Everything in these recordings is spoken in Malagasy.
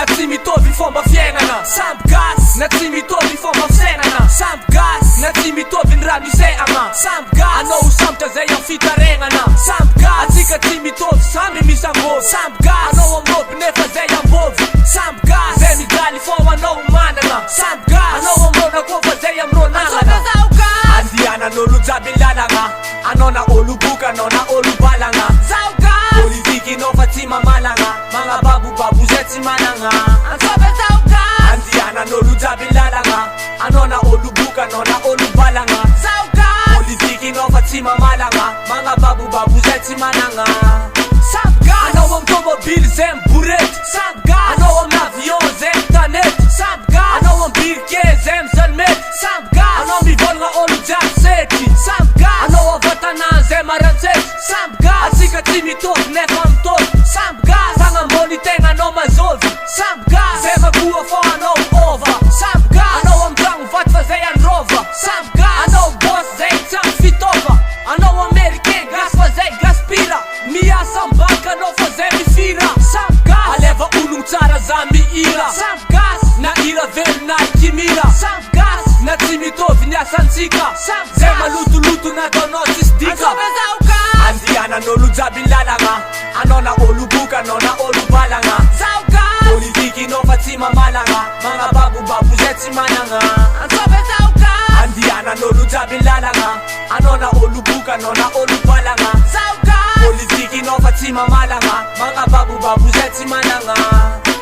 na tsy mitovy fomba fiaignana. Samby gasy na tsy mitovy fomba fisainana. Samby gasy na tsy mitovy ny raha misehagna. Samby gasy anao sambotra zay amin'ny fitaregnana. Samby gasy atsika tsy mitovy samby misy ambovy. Samby gasy anao ambovy nefa zay ambovy. Samby gasy zay mijaly fô anao manana. Samby gasy anao amrona koa fa zay amrô nanana. Andianan'olo jiaby lalagna, anao na olo boka anao na olo balagna. Politikinao fa tsy mamalagna, mga babobabu zay tsy managna. Andianan'olo jiaby lalagna, anao na olo boka anao na olo balagna. Politikinao fa tsy mamalagna, mga babobabu zay tsy managna. Anao am tomobily zay miborety. Anao am avion zay mitanety. Anao am birke zay misalmety. Anao mivolagna olo jiaby seky. Anao avatanà zay marantsety. Atsika tsy mitovy nefa mitovy. Sagnambôny tegna anao mazovy. Zay magoa fô anao ova. Anao am tragno vaty fa zay androva. Anao boss zay tsy am fitova. Anao américain gas fa zay gaspira. Miasa ambaka anao fa zay mifira. Aleva ologno tsara za mihira. Na hira velo na ikimira. Na tsy mitovy ny asantsika. Zay malotoloto nataonao tsisy dika. Andianan'olo jiaby lalagna, anao na olo boka anao na olo balagna. Politikinao fa tsy mamalagna, mga babobabu zay tsy managna. Andianan'olo jiaby lalagna, anao na olo boka anao na olo balagna. Politikinao fa tsy mamalagna, mga babobabu zay tsy managna.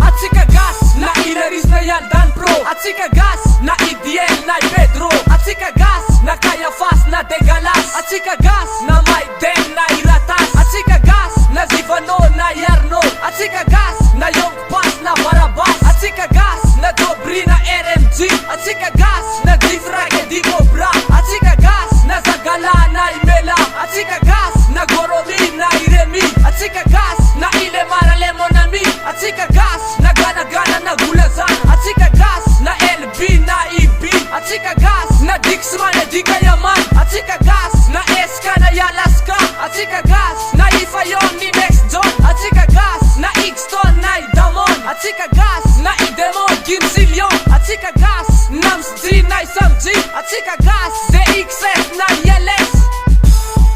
Atsika gas na Ilaris na Yaldan Pro. Atsika gas na IDL na Pedro. Atsika gas na Kayafas na Degalas. Atsika gas na Maiden na Iratas. Atsika gas na Zivano na Yarno. Atsika gas na Yonkpas na Barabas. Atsika gas na Dobri na RMG. Atsika gas na Difrage di Cobra. Atsika gas na Zagala na Imela. Atsika gas na Goromi na Iremi. Atsika gas na Ilemara Lemonami. Atsika gas na Gana Gana na Gulazan. Atsika gas na LB na IB. Atsika gas na Dixman na Dikayaman. Atsika gas na Eska na Yalaska. Atsika gas na Ifayon ni Next John. Atsika gas na Ixton na Idamon. Atsika gas na Idemon Gimsilion. Atsika gas na Msji na Isamji. Atsika gas ZXS na Yeles.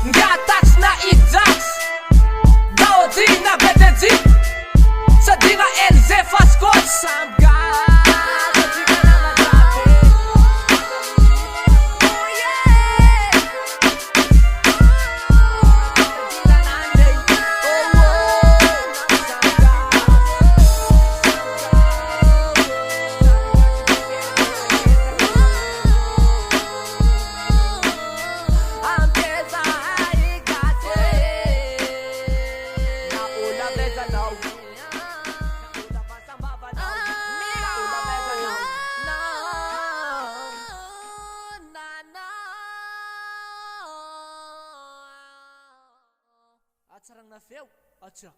Ngatax na Ijax. Daodi na BTG. Sadina LZ Fascot. Atsaragna feo, atsya.